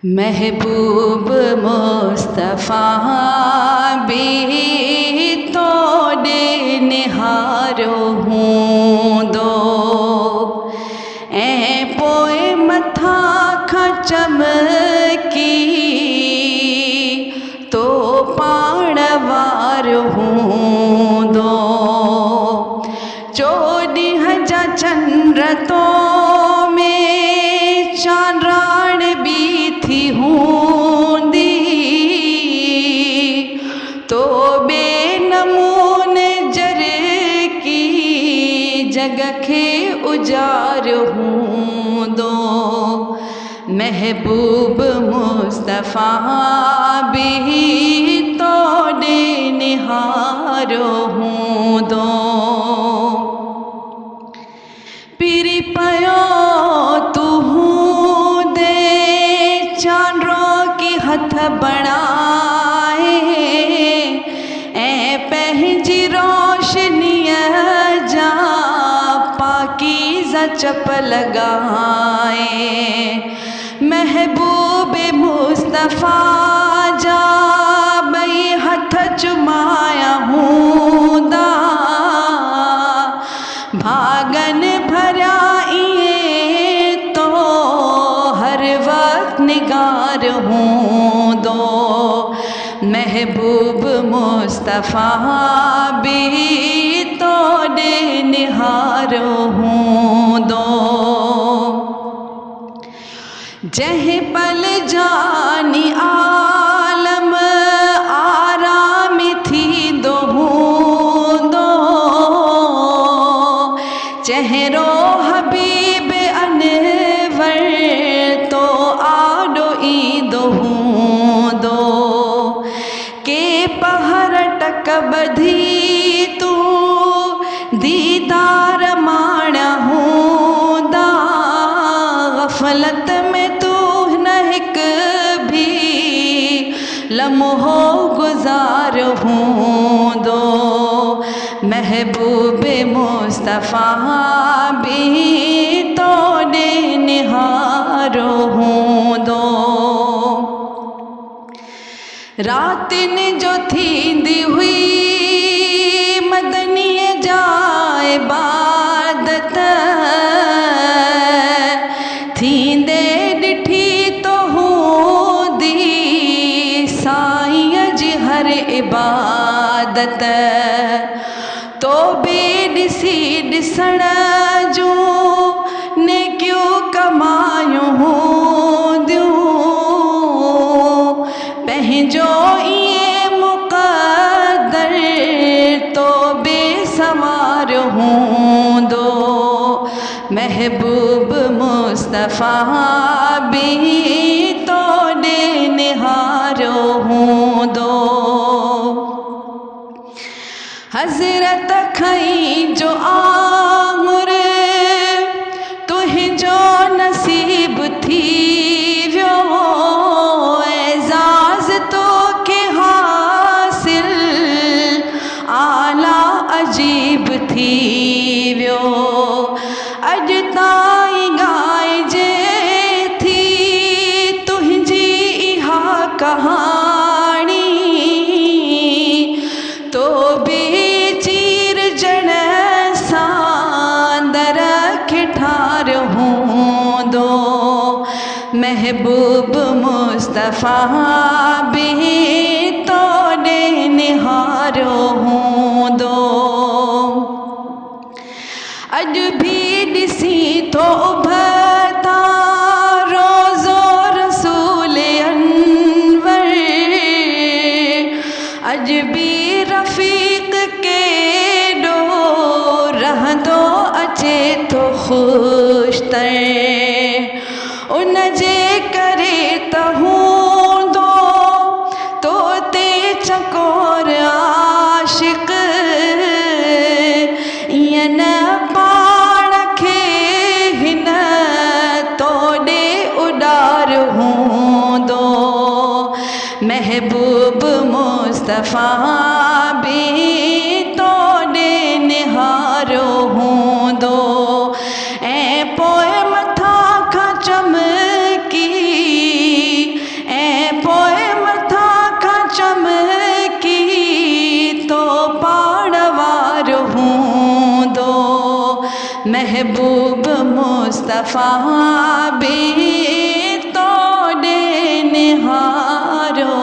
महबूब मुस्तफ़ा भी तोड़े निहारो हूँ दो ऐं पोए मथा खां चमकी तो पाण वार हूँ दो चोॾींहं जा चंद्र तो में चांद्राण भी थी हूंदी तो बेनमूने जर की जग खे उजार हूंदो महबूब मुस्तफ़ा भी तोड़े निहारो हूंदो पिरी पयो तू दे चांड्रो की हथ बणाए ऐं पंहिंजी रोशनीअ जा पाकीज़ा चप लॻाए महबूब मुस्तफ़ा जा ॿई हथ चुमाया हूंदा भागन भरिया इएं तो हर वक़्तु निगार हूंदो महबूब मुस्तफ़ा भी तोड़े निहारो हूंदो जंहिं पल जानी आलम आराम थींदो हूंदो चेहरो हबीब अनवर तो आॾो ईंदो हूंदो के पहर टक ॿधी तूं दीदार माणिया हूंदा ग़फ़लत में तूं न हिकु भी लम्हो गुज़ार हूंदो महबूब मुस्तफ़ा भी तोड़े निहारो हूंदो रातिन जो थींदी हुई मदनीअ जा इबादत थींदे ॾिठी तो हूंदी साईंअ जी हर इबादत तो बे ॾिसी ॾिसण जूं नेकियूं कमायूं हूंदियूं पंहिंजो ईअं मुक़दर तो बेसवार हूंदो महबूब मुस्तफ़ा भी तोड़े निहारो हूंदो हज़रत खई जो आमुर तुंहिंजो नसीब थी वियो एज़ाज़ तोखे हासिल आला अजीब थी वियो अॼु ताईं ॻाइजे थी तुंहिंजी इहा कहाणी तो बि महबूब मुस्तफ़ा भी तोड़े निहारो हूंदो अॼु भी ॾिसी तो उभता रोज़ो रसूल अनवर अॼु भी रफ़ीक केॾो रहंदो अचे तो ख़ुशि उन जे करे त हूंदो तो ते चकोर आशिक़ ईअं न पाण खे हिन तोड़े उॾार हूंदो महबूब मुस्तफ़ा भी तोड़े निहारो हूंदो ऐं पोइ मथा खां चमकी महबूब मुस्तफ़ा भी तोड़े निहारो